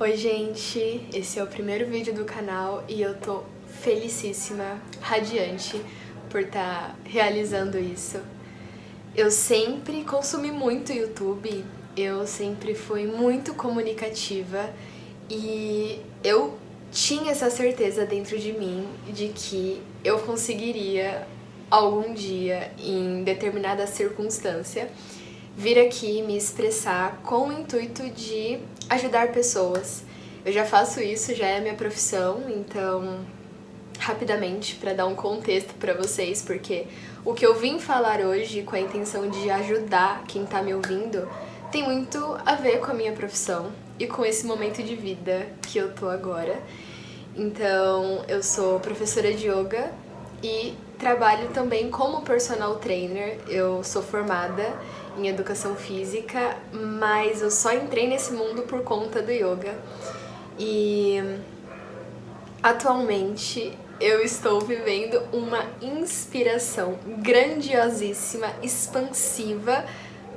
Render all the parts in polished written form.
Oi gente, esse é o primeiro vídeo do canal e eu tô felicíssima, radiante por estar realizando isso. Eu sempre consumi muito YouTube, eu sempre fui muito comunicativa e eu tinha essa certeza dentro de mim de que eu conseguiria algum dia, em determinada circunstância, vir aqui me expressar com o intuito de ajudar pessoas. Eu já faço isso, já é a minha profissão, então, rapidamente, para dar um contexto para vocês, porque o que eu vim falar hoje com a intenção de ajudar quem tá me ouvindo tem muito a ver com a minha profissão e com esse momento de vida que eu tô agora. Então, eu sou professora de yoga e trabalho também como personal trainer. Eu sou formada em educação física, mas eu só entrei nesse mundo por conta do yoga. E atualmente eu estou vivendo uma inspiração grandiosíssima, expansiva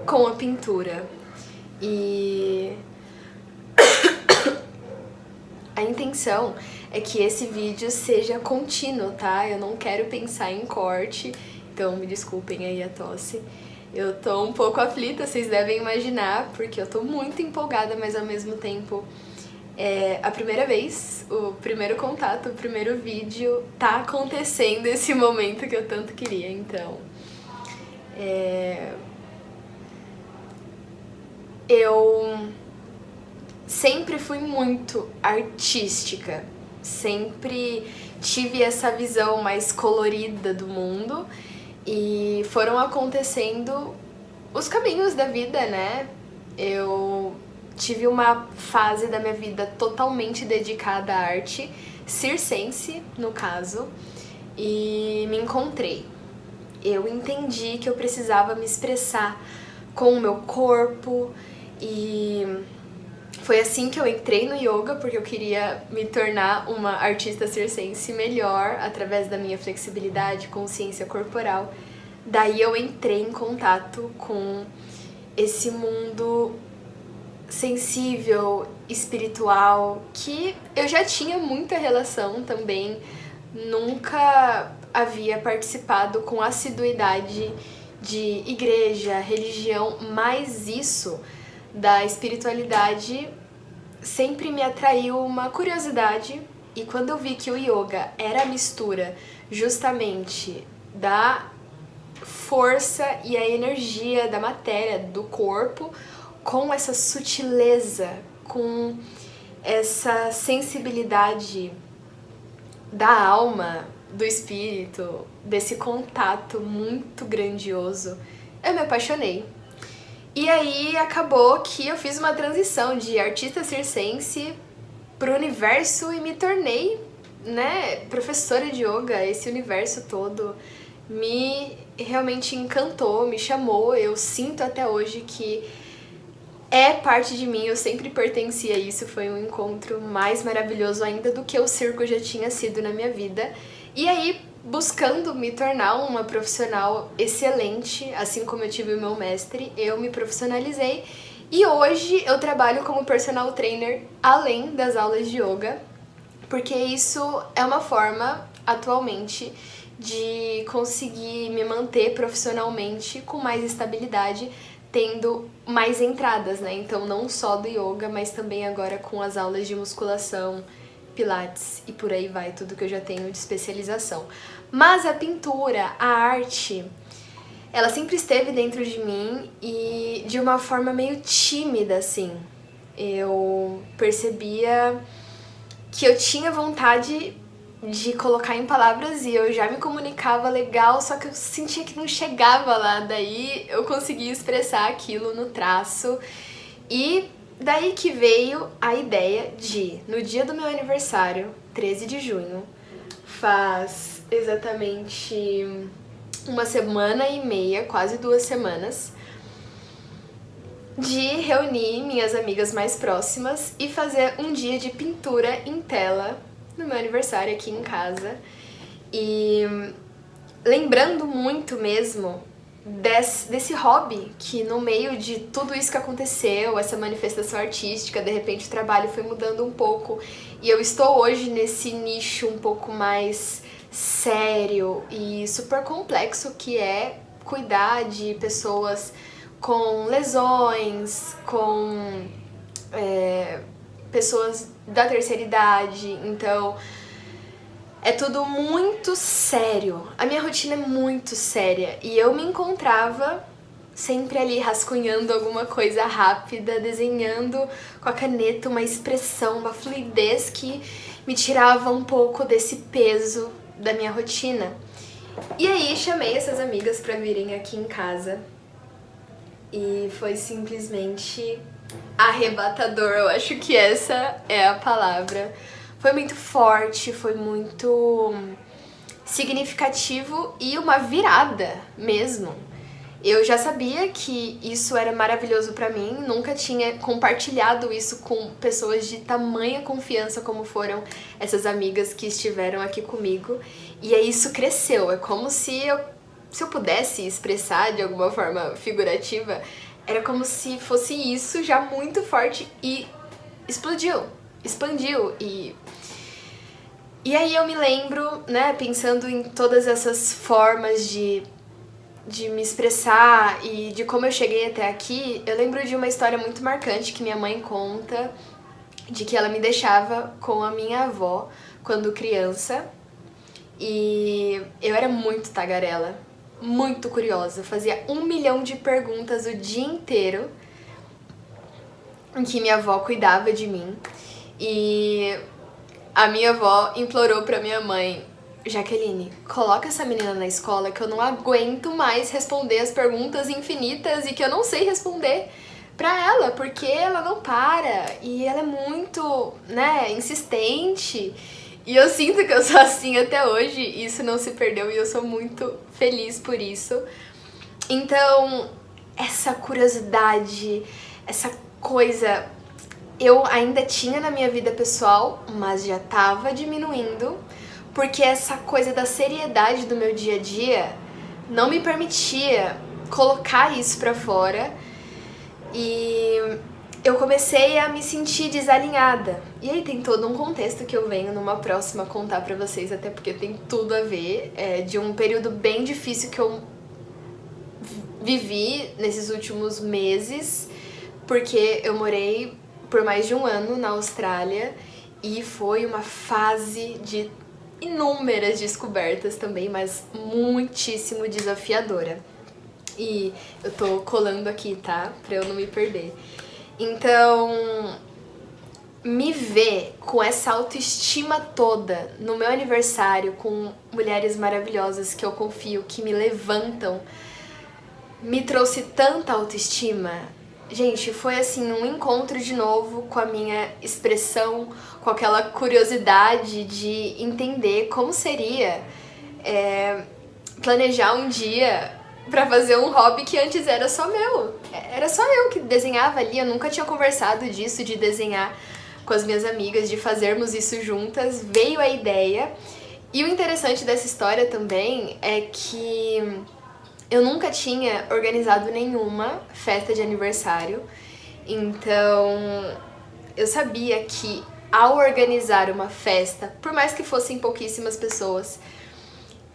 com a pintura. E a intenção é que esse vídeo seja contínuo, tá? Eu não quero pensar em corte, então me desculpem aí a tosse. Eu tô um pouco aflita, vocês devem imaginar, porque eu tô muito empolgada, mas ao mesmo tempo é a primeira vez, o primeiro contato, o primeiro vídeo, tá acontecendo esse momento que eu tanto queria, então eu sempre fui muito artística, sempre tive essa visão mais colorida do mundo e foram acontecendo os caminhos da vida, né? Eu tive uma fase da minha vida totalmente dedicada à arte, circense, no caso, e me encontrei. Eu entendi que eu precisava me expressar com o meu corpo e foi assim que eu entrei no yoga, porque eu queria me tornar uma artista circense melhor através da minha flexibilidade, consciência corporal. Daí eu entrei em contato com esse mundo sensível, espiritual, que eu já tinha muita relação também, nunca havia participado com assiduidade de igreja, religião, mas isso da espiritualidade sempre me atraiu uma curiosidade, e quando eu vi que o yoga era a mistura justamente da força e a energia da matéria, do corpo, com essa sutileza, com essa sensibilidade da alma, do espírito, desse contato muito grandioso, eu me apaixonei. E aí acabou que eu fiz uma transição de artista circense pro universo e me tornei, né, professora de yoga. Esse universo todo me realmente encantou, me chamou. Eu sinto até hoje que é parte de mim, eu sempre pertenci a isso. Foi um encontro mais maravilhoso ainda do que o circo já tinha sido na minha vida. E aí, buscando me tornar uma profissional excelente, assim como eu tive o meu mestre, eu me profissionalizei e hoje eu trabalho como personal trainer além das aulas de yoga, porque isso é uma forma, atualmente, de conseguir me manter profissionalmente com mais estabilidade, tendo mais entradas, né? Então não só do yoga, mas também agora com as aulas de musculação, pilates e por aí vai, tudo que eu já tenho de especialização. Mas a pintura, a arte, ela sempre esteve dentro de mim e de uma forma meio tímida, assim. Eu percebia que eu tinha vontade de colocar em palavras e eu já me comunicava legal, só que eu sentia que não chegava lá. Daí eu conseguia expressar aquilo no traço e daí que veio a ideia de, no dia do meu aniversário, 13 de junho, faz exatamente uma semana e meia, quase 2 semanas, de reunir minhas amigas mais próximas e fazer um dia de pintura em tela no meu aniversário aqui em casa. E lembrando muito mesmo desse hobby, que no meio de tudo isso que aconteceu, essa manifestação artística, de repente o trabalho foi mudando um pouco e eu estou hoje nesse nicho um pouco mais sério e super complexo, que é cuidar de pessoas com lesões, com pessoas da terceira idade. Então é tudo muito sério. A minha rotina é muito séria e eu me encontrava sempre ali rascunhando alguma coisa rápida, desenhando com a caneta uma expressão, uma fluidez que me tirava um pouco desse peso da minha rotina. E aí chamei essas amigas pra virem aqui em casa e foi simplesmente arrebatador, eu acho que essa é a palavra. Foi muito forte, foi muito significativo e uma virada mesmo. Eu já sabia que isso era maravilhoso pra mim, nunca tinha compartilhado isso com pessoas de tamanha confiança como foram essas amigas que estiveram aqui comigo. E aí isso cresceu, é como se eu pudesse expressar de alguma forma figurativa, era como se fosse isso já muito forte e expandiu. E aí eu me lembro, né, pensando em todas essas formas de me expressar e de como eu cheguei até aqui, eu lembro de uma história muito marcante que minha mãe conta, de que ela me deixava com a minha avó quando criança e eu era muito tagarela, muito curiosa, fazia 1 milhão de perguntas o dia inteiro em que minha avó cuidava de mim e a minha avó implorou pra minha mãe: Jaqueline, coloca essa menina na escola que eu não aguento mais responder as perguntas infinitas e que eu não sei responder pra ela, porque ela não para e ela é muito, né, insistente. E eu sinto que eu sou assim até hoje, e isso não se perdeu e eu sou muito feliz por isso. Então, essa curiosidade, essa coisa eu ainda tinha na minha vida pessoal, mas já tava diminuindo, porque essa coisa da seriedade do meu dia a dia não me permitia colocar isso pra fora e eu comecei a me sentir desalinhada. E aí tem todo um contexto que eu venho numa próxima contar pra vocês, até porque tem tudo a ver, de um período bem difícil que eu vivi nesses últimos meses, porque eu morei por mais de 1 ano na Austrália e foi uma fase de inúmeras descobertas também, mas muitíssimo desafiadora. E eu tô colando aqui, tá? Pra eu não me perder. Então, me ver com essa autoestima toda no meu aniversário, com mulheres maravilhosas que eu confio, que me levantam, me trouxe tanta autoestima. Gente, foi assim, um encontro de novo com a minha expressão, com aquela curiosidade de entender como seria planejar um dia pra fazer um hobby que antes era só meu. Era só eu que desenhava ali, eu nunca tinha conversado disso, de desenhar com as minhas amigas, de fazermos isso juntas. Veio a ideia. E o interessante dessa história também é que eu nunca tinha organizado nenhuma festa de aniversário, então eu sabia que ao organizar uma festa, por mais que fossem pouquíssimas pessoas,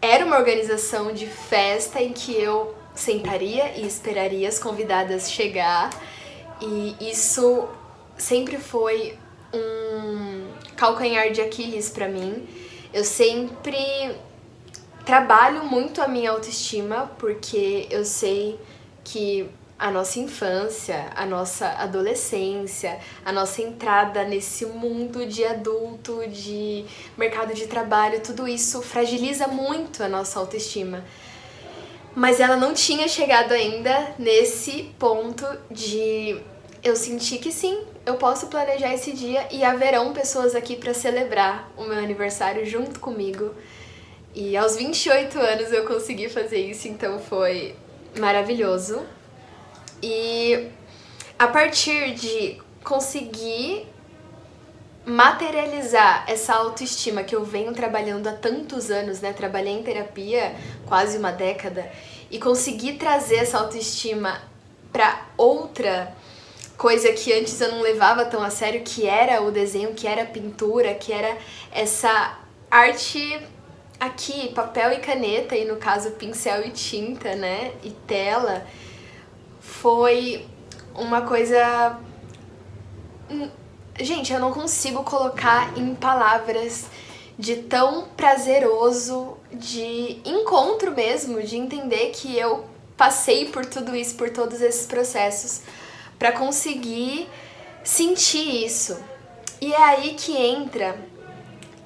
era uma organização de festa em que eu sentaria e esperaria as convidadas chegar, e isso sempre foi um calcanhar de Aquiles pra mim. Eu sempre trabalho muito a minha autoestima, porque eu sei que a nossa infância, a nossa adolescência, a nossa entrada nesse mundo de adulto, de mercado de trabalho, tudo isso fragiliza muito a nossa autoestima. Mas ela não tinha chegado ainda nesse ponto de eu sentir que sim, eu posso planejar esse dia e haverão pessoas aqui para celebrar o meu aniversário junto comigo. E aos 28 anos eu consegui fazer isso, então foi maravilhoso. E a partir de conseguir materializar essa autoestima que eu venho trabalhando há tantos anos, né? Trabalhei em terapia quase uma década e conseguir trazer essa autoestima para outra coisa que antes eu não levava tão a sério, que era o desenho, que era a pintura, que era essa arte aqui, papel e caneta, e no caso pincel e tinta, né? E tela, foi uma coisa... Gente, eu não consigo colocar em palavras de tão prazeroso, de encontro mesmo, de entender que eu passei por tudo isso, por todos esses processos, para conseguir sentir isso. E é aí que entra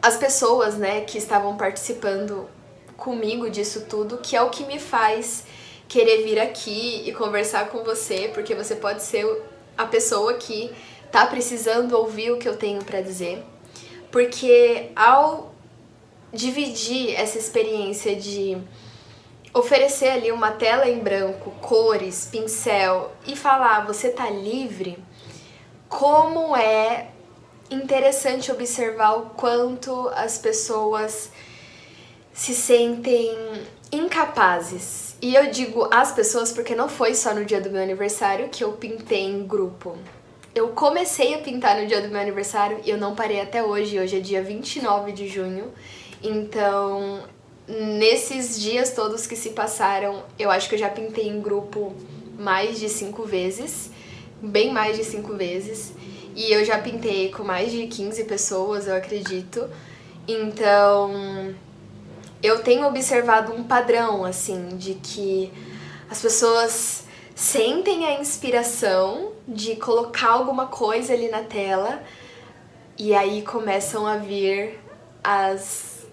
as pessoas, né, que estavam participando comigo disso tudo, que é o que me faz querer vir aqui e conversar com você, porque você pode ser a pessoa que tá precisando ouvir o que eu tenho para dizer. Porque ao dividir essa experiência de oferecer ali uma tela em branco, cores, pincel e falar, você tá livre, como é interessante observar o quanto as pessoas se sentem incapazes. E eu digo as pessoas porque não foi só no dia do meu aniversário que eu pintei em grupo. Eu comecei a pintar no dia do meu aniversário e eu não parei até hoje. Hoje é dia 29 de junho. Então, nesses dias todos que se passaram, eu acho que eu já pintei em grupo mais de 5 vezes. Bem mais de 5 vezes. E eu já pintei com mais de 15 pessoas, eu acredito. Então, eu tenho observado um padrão, assim, de que as pessoas sentem a inspiração de colocar alguma coisa ali na tela e aí começam a vir as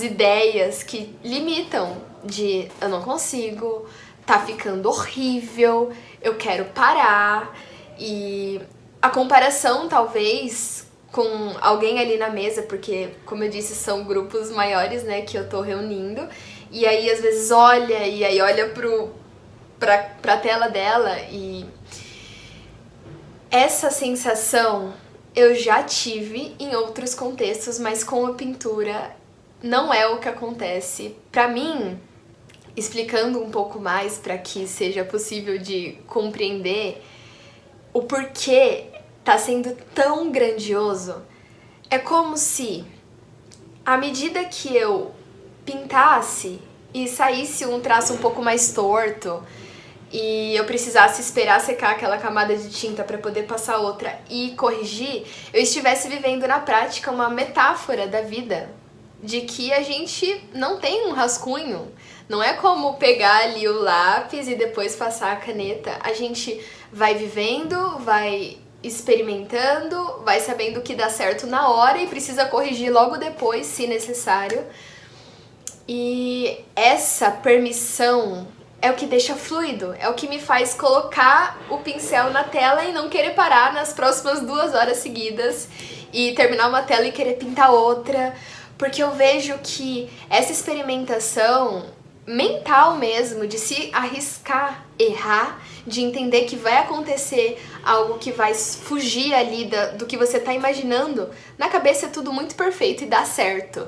ideias que limitam de eu não consigo, tá ficando horrível, eu quero parar. E a comparação talvez com alguém ali na mesa, porque como eu disse são grupos maiores, né, que eu tô reunindo, e aí às vezes olha e aí olha pra tela dela, e essa sensação eu já tive em outros contextos, mas com a pintura não é o que acontece. Pra mim, explicando um pouco mais para que seja possível de compreender o porquê tá sendo tão grandioso, é como se à medida que eu pintasse e saísse um traço um pouco mais torto, e eu precisasse esperar secar aquela camada de tinta para poder passar outra e corrigir, eu estivesse vivendo na prática uma metáfora da vida, de que a gente não tem um rascunho. Não é como pegar ali o lápis e depois passar a caneta. A gente vai vivendo, vai experimentando, vai sabendo o que dá certo na hora e precisa corrigir logo depois, se necessário. E essa permissão é o que deixa fluido, é o que me faz colocar o pincel na tela e não querer parar nas próximas 2 horas seguidas e terminar uma tela e querer pintar outra, porque eu vejo que essa experimentação mental mesmo, de se arriscar, errar, de entender que vai acontecer algo que vai fugir ali do que você tá imaginando, na cabeça é tudo muito perfeito e dá certo.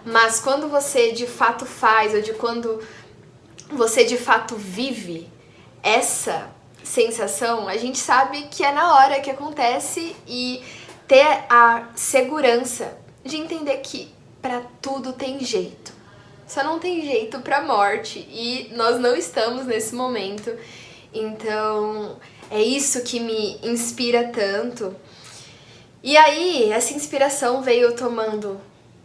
Mas quando você de fato faz, ou de quando você de fato vive essa sensação, a gente sabe que é na hora que acontece, e ter a segurança de entender que pra tudo tem jeito. Só não tem jeito pra morte, e nós não estamos nesse momento. Então, é isso que me inspira tanto. E aí, essa inspiração veio tomando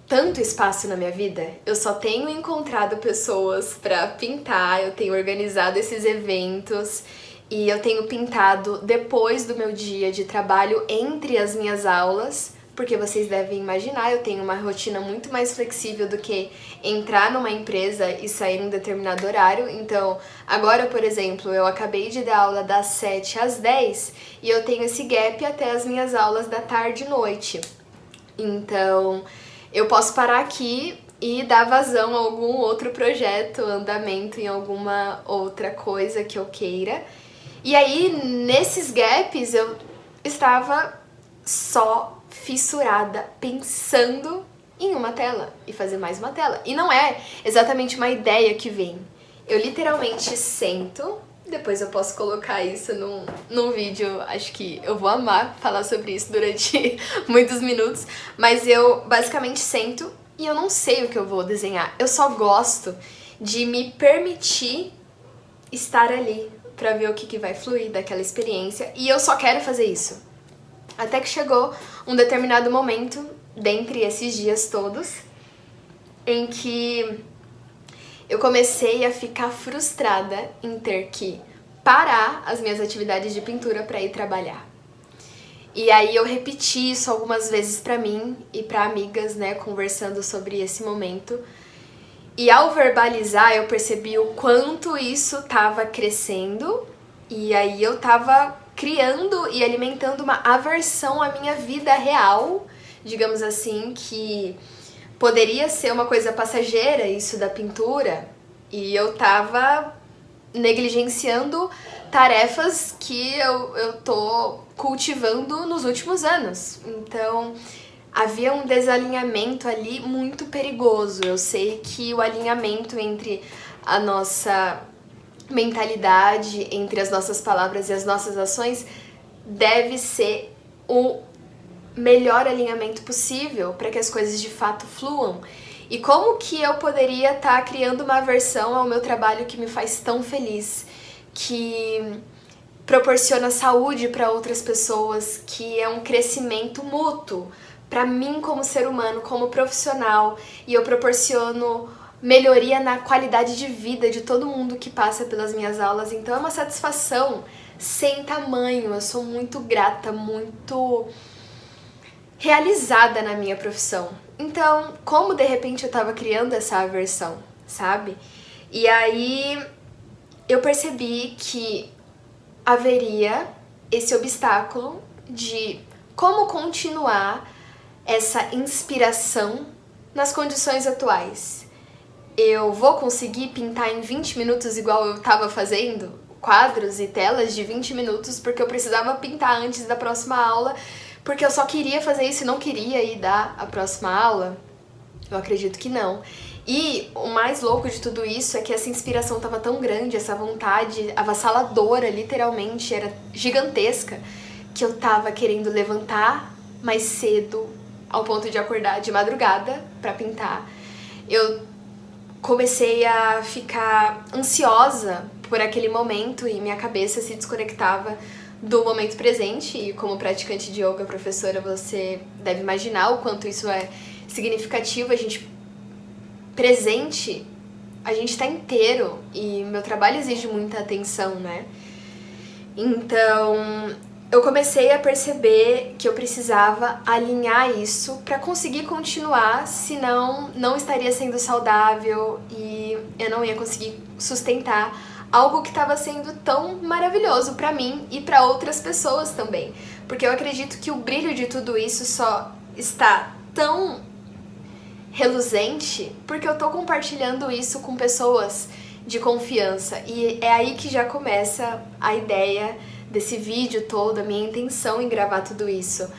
tanto espaço na minha vida. Eu só tenho encontrado pessoas pra pintar, eu tenho organizado esses eventos e eu tenho pintado depois do meu dia de trabalho, entre as minhas aulas, porque vocês devem imaginar, eu tenho uma rotina muito mais flexível do que entrar numa empresa e sair em um determinado horário. Então, agora, por exemplo, eu acabei de dar aula das 7 às 10 e eu tenho esse gap até as minhas aulas da tarde e noite. Então, eu posso parar aqui e dar vazão a algum outro projeto, andamento em alguma outra coisa que eu queira. E aí, nesses gaps, eu estava só fissurada pensando em uma tela e fazer mais uma tela. E não é exatamente uma ideia que vem. Eu literalmente sento, depois eu posso colocar isso num vídeo, acho que eu vou amar falar sobre isso durante muitos minutos, mas eu basicamente sento e eu não sei o que eu vou desenhar. Eu só gosto de me permitir estar ali pra ver o que vai fluir daquela experiência, e eu só quero fazer isso. Até que chegou um determinado momento, dentre esses dias todos, em que eu comecei a ficar frustrada em ter que parar as minhas atividades de pintura para ir trabalhar. E aí eu repeti isso algumas vezes pra mim e pra amigas, né, conversando sobre esse momento. E ao verbalizar, eu percebi o quanto isso tava crescendo, e aí eu tava criando e alimentando uma aversão à minha vida real, digamos assim, que poderia ser uma coisa passageira, isso da pintura, e eu tava negligenciando tarefas que eu tô cultivando nos últimos anos. Então, havia um desalinhamento ali muito perigoso. Eu sei que o alinhamento entre a nossa mentalidade, entre as nossas palavras e as nossas ações, deve ser o melhor alinhamento possível para que as coisas de fato fluam. E como que eu poderia estar criando uma aversão ao meu trabalho que me faz tão feliz, que proporciona saúde para outras pessoas, que é um crescimento mútuo para mim como ser humano, como profissional, e eu proporciono melhoria na qualidade de vida de todo mundo que passa pelas minhas aulas. Então é uma satisfação sem tamanho. Eu sou muito grata, muito realizada na minha profissão. Então, como de repente eu tava criando essa aversão, sabe? E aí eu percebi que haveria esse obstáculo de como continuar essa inspiração nas condições atuais. Eu vou conseguir pintar em 20 minutos igual eu tava fazendo? Quadros e telas de 20 minutos porque eu precisava pintar antes da próxima aula, porque eu só queria fazer isso e não queria ir dar a próxima aula? Eu acredito que não. E o mais louco de tudo isso é que essa inspiração tava tão grande, essa vontade avassaladora, literalmente, era gigantesca, que eu tava querendo levantar mais cedo, ao ponto de acordar de madrugada pra pintar. Eu comecei a ficar ansiosa por aquele momento e minha cabeça se desconectava do momento presente. E como praticante de yoga, professora, você deve imaginar o quanto isso é significativo. A gente presente, a gente tá inteiro, e meu trabalho exige muita atenção, né? Então eu comecei a perceber que eu precisava alinhar isso para conseguir continuar, senão não estaria sendo saudável e eu não ia conseguir sustentar algo que estava sendo tão maravilhoso para mim e para outras pessoas também. Porque eu acredito que o brilho de tudo isso só está tão reluzente porque eu tô compartilhando isso com pessoas de confiança. E é aí que já começa a ideia desse vídeo todo, a minha intenção em gravar tudo isso.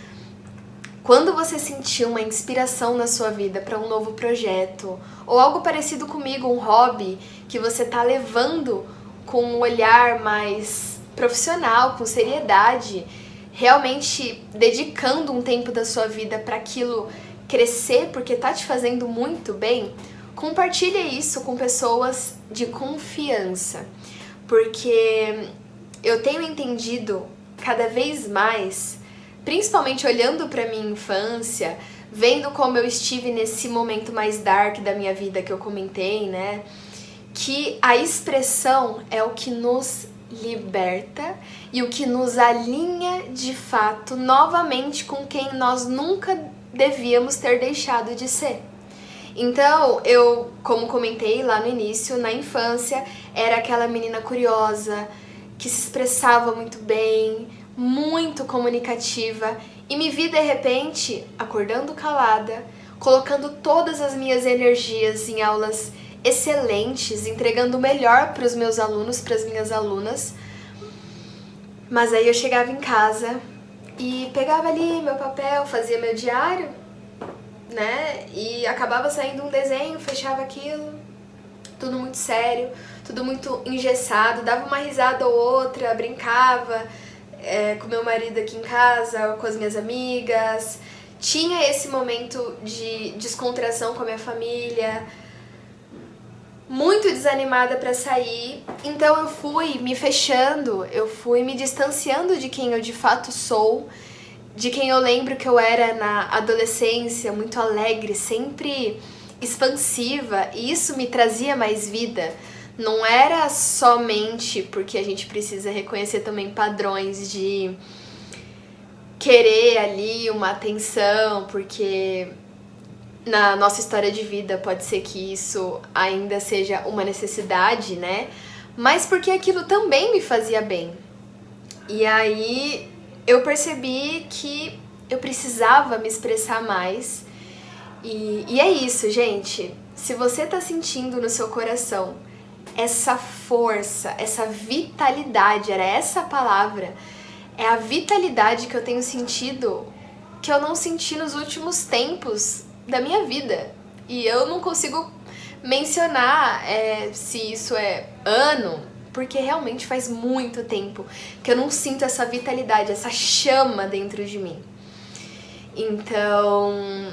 Quando você sentir uma inspiração na sua vida para um novo projeto, ou algo parecido comigo, um hobby que você tá levando com um olhar mais profissional, com seriedade, realmente dedicando um tempo da sua vida para aquilo crescer porque tá te fazendo muito bem, compartilha isso com pessoas de confiança. Porque eu tenho entendido cada vez mais, principalmente olhando para minha infância, vendo como eu estive nesse momento mais dark da minha vida que eu comentei, né? Que a expressão é o que nos liberta e o que nos alinha de fato novamente com quem nós nunca devíamos ter deixado de ser. Então, eu, como comentei lá no início, na infância, era aquela menina curiosa, que se expressava muito bem, muito comunicativa, e me vi de repente acordando calada, colocando todas as minhas energias em aulas excelentes, entregando o melhor para os meus alunos, para as minhas alunas. Mas aí eu chegava em casa E pegava ali meu papel, fazia meu diário, né? E acabava saindo um desenho, fechava aquilo, tudo muito sério, tudo muito engessado, dava uma risada ou outra, brincava com meu marido aqui em casa, com as minhas amigas, tinha esse momento de descontração com a minha família, muito desanimada pra sair, então eu fui me fechando, eu fui me distanciando de quem eu de fato sou, de quem eu lembro que eu era na adolescência, muito alegre, sempre expansiva, e isso me trazia mais vida. Não era somente porque a gente precisa reconhecer também padrões de querer ali uma atenção, porque na nossa história de vida pode ser que isso ainda seja uma necessidade, né? Mas porque aquilo também me fazia bem. E aí eu percebi que eu precisava me expressar mais. E é isso, gente. Se você tá sentindo no seu coração essa força, essa vitalidade, era essa a palavra, é a vitalidade que eu tenho sentido que eu não senti nos últimos tempos da minha vida. E eu não consigo mencionar se isso é ano, porque realmente faz muito tempo que eu não sinto essa vitalidade, essa chama dentro de mim. Então,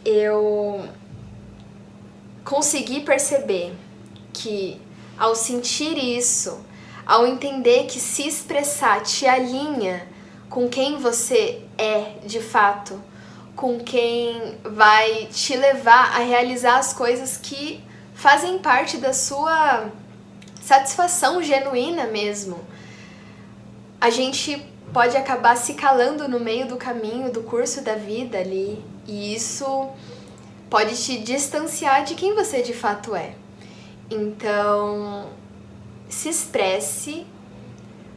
eu consegui perceber que ao sentir isso, ao entender que se expressar te alinha com quem você é de fato, com quem vai te levar a realizar as coisas que fazem parte da sua satisfação genuína mesmo. A gente pode acabar se calando no meio do caminho, do curso da vida ali, e isso pode te distanciar de quem você de fato é. Então, se expresse,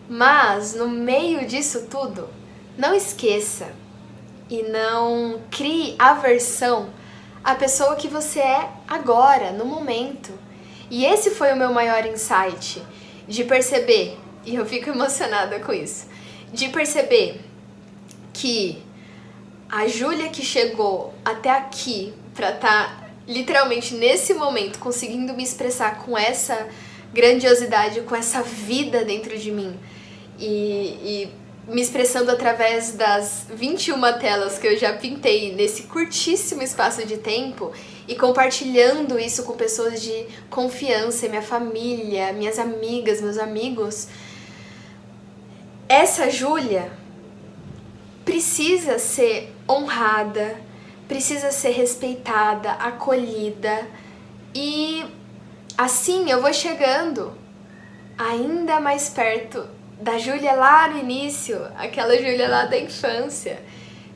mas no meio disso tudo, não esqueça e não crie aversão à pessoa que você é agora, no momento. E esse foi o meu maior insight, de perceber, e eu fico emocionada com isso, de perceber que a Júlia que chegou até aqui pra estar literalmente nesse momento conseguindo me expressar com essa grandiosidade, com essa vida dentro de mim e me expressando através das 21 telas que eu já pintei nesse curtíssimo espaço de tempo e compartilhando isso com pessoas de confiança, minha família, minhas amigas, meus amigos. Essa Júlia precisa ser honrada, precisa ser respeitada, acolhida, e assim eu vou chegando ainda mais perto da Júlia lá no início, aquela Júlia lá da infância,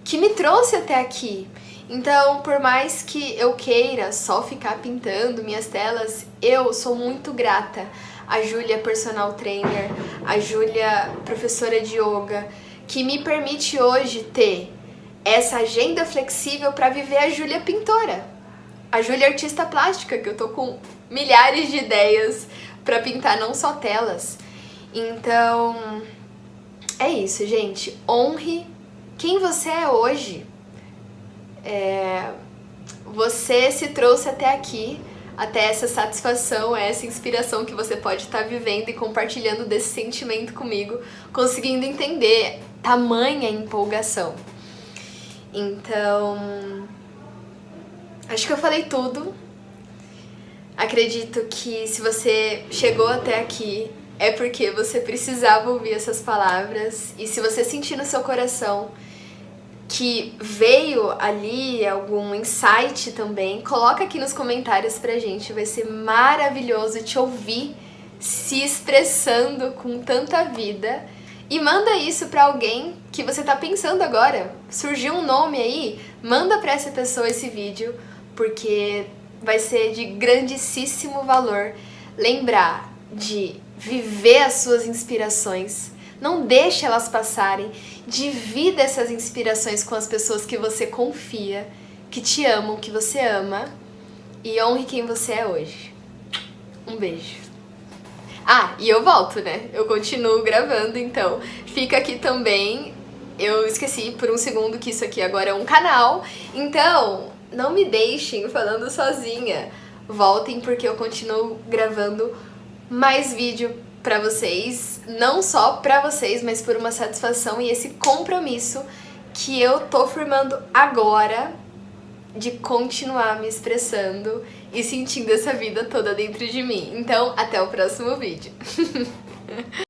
que me trouxe até aqui. Então, por mais que eu queira só ficar pintando minhas telas, eu sou muito grata à Júlia personal trainer, à Júlia professora de yoga, que me permite hoje ter essa agenda flexível para viver a Júlia pintora, a Júlia artista plástica, que eu tô com milhares de ideias para pintar não só telas. Então, é isso, gente. Honre quem você é hoje. Você se trouxe até aqui, até essa satisfação, essa inspiração que você pode estar vivendo e compartilhando desse sentimento comigo, conseguindo entender tamanha empolgação. Então, acho que eu falei tudo. Acredito que se você chegou até aqui, é porque você precisava ouvir essas palavras. E se você sentir no seu coração que veio ali algum insight também, coloca aqui nos comentários pra gente. Vai ser maravilhoso te ouvir se expressando com tanta vida. E manda isso pra alguém que você tá pensando agora. Surgiu um nome aí, manda pra essa pessoa esse vídeo, porque vai ser de grandíssimo valor lembrar de viver as suas inspirações. Não deixe elas passarem. Divida essas inspirações com as pessoas que você confia, que te amam, que você ama. E honre quem você é hoje. Um beijo. Ah, e eu volto, né? Eu continuo gravando, então fica aqui também eu esqueci por um segundo que isso aqui agora é um canal, então não me deixem falando sozinha. Voltem porque eu continuo gravando mais vídeo pra vocês, não só pra vocês, mas por uma satisfação e esse compromisso que eu tô firmando agora de continuar me expressando e sentindo essa vida toda dentro de mim. Então, até o próximo vídeo.